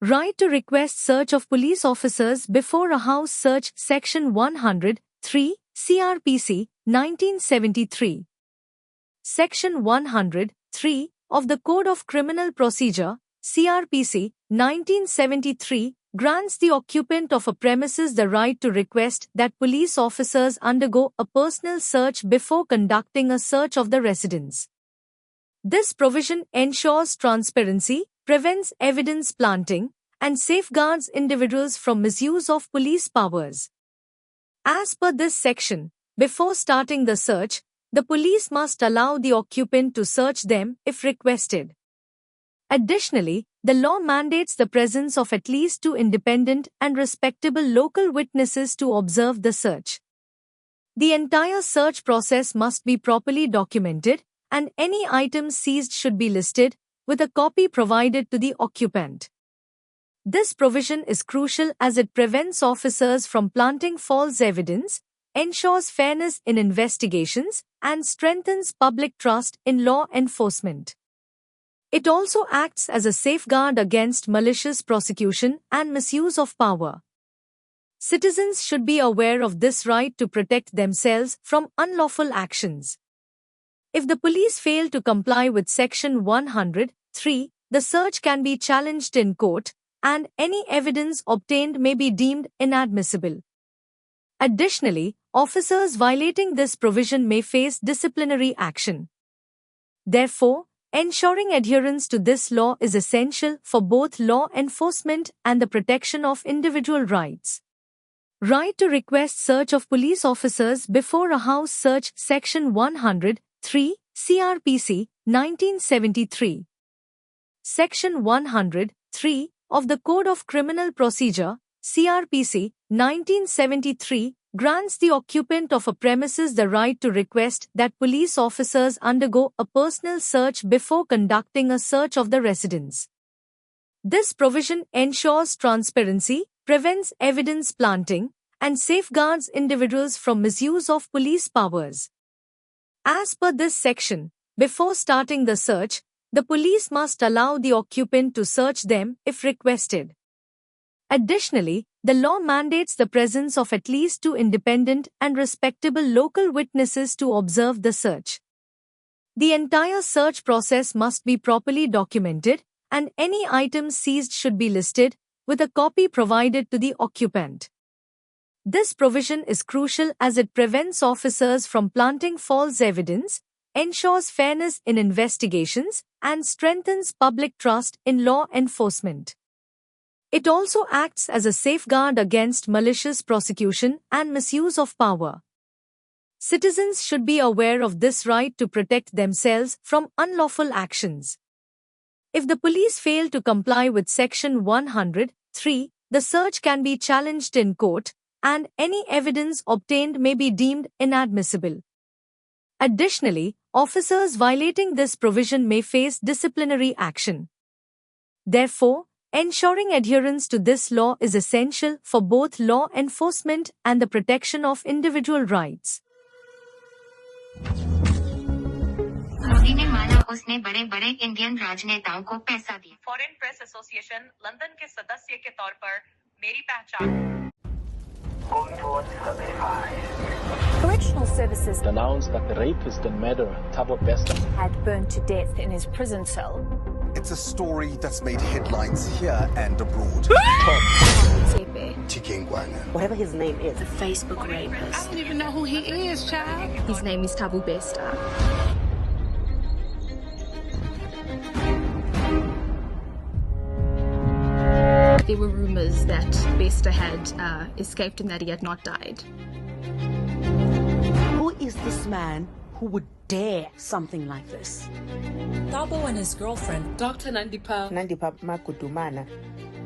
Right to request search of police officers before a house search Section 103, CRPC, 1973. Section 103 of the Code of Criminal Procedure, CRPC, 1973, grants the occupant of a premises the right to request that police officers undergo a personal search before conducting a search of the residence. This provision ensures transparency, prevents evidence planting, and safeguards individuals from misuse of police powers. As per this section, before starting the search, the police must allow the occupant to search them if requested. Additionally, the law mandates the presence of at least 2 independent and respectable local witnesses to observe the search. The entire search process must be properly documented, and any items seized should be listed, with a copy provided to the occupant. This provision is crucial as it prevents officers from planting false evidence, ensures fairness in investigations, and strengthens public trust in law enforcement. It also acts as a safeguard against malicious prosecution and misuse of power. Citizens should be aware of this right to protect themselves from unlawful actions. If the police fail to comply with Section 103, the search can be challenged in court, and any evidence obtained may be deemed inadmissible. Additionally, officers violating this provision may face disciplinary action. Therefore, ensuring adherence to this law is essential for both law enforcement and the protection of individual rights. Right to request search of police officers before a house search Section 103, CRPC, 1973. Section 103 of the Code of Criminal Procedure, CRPC, 1973, grants the occupant of a premises the right to request that police officers undergo a personal search before conducting a search of the residence. This provision ensures transparency, prevents evidence planting, and safeguards individuals from misuse of police powers. As per this section, before starting the search, the police must allow the occupant to search them if requested. Additionally, the law mandates the presence of at least 2 independent and respectable local witnesses to observe the search. The entire search process must be properly documented, and any items seized should be listed, with a copy provided to the occupant. This provision is crucial as it prevents officers from planting false evidence, ensures fairness in investigations, and strengthens public trust in law enforcement. It also acts as a safeguard against malicious prosecution and misuse of power. Citizens should be aware of this right to protect themselves from unlawful actions. If the police fail to comply with Section 103, the search can be challenged in court, and any evidence obtained may be deemed inadmissible. Additionally, officers violating this provision may face disciplinary action. Therefore, ensuring adherence to this law is essential for both law enforcement and the protection of individual rights. Modi ने माना उसने बड़े-बड़े Indian राजनेताओं को पैसा दिया। Foreign press association London के सदस्य के तौर पर मेरी पहचान। Correctional Services announced that the rapist and murderer, Thabo Bester, had burned to death in his prison cell. It's a story that's made headlines here and abroad. Whatever his name is. A Facebook rapist. I don't even know who he is, child. His name is Thabo Bester. There were rumors that Bester had escaped and that he had not died. Who is this man who would dare something like this? Thabo and his girlfriend, Dr. Nandipal Makudumana.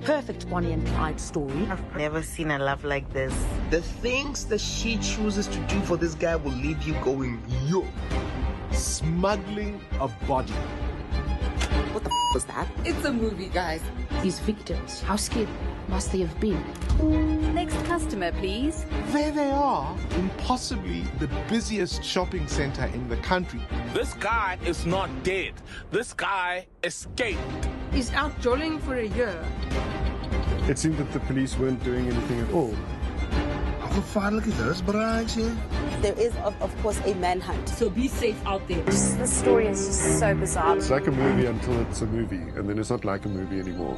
Perfect Bonnie and Clyde story. I've never seen a love like this. The things that she chooses to do for this guy will leave you going, yo. Smuggling a body. What the was that? It's a movie, guys. These victims, how scared must they have been? Next customer, please. There they are, in possibly the busiest shopping center in the country. This guy is not dead. This guy escaped. He's out jolling for a year. It seemed that the police weren't doing anything at all. There is, of course, a manhunt. So be safe out there. This story is just so bizarre. It's like a movie until it's a movie, and then it's not like a movie anymore.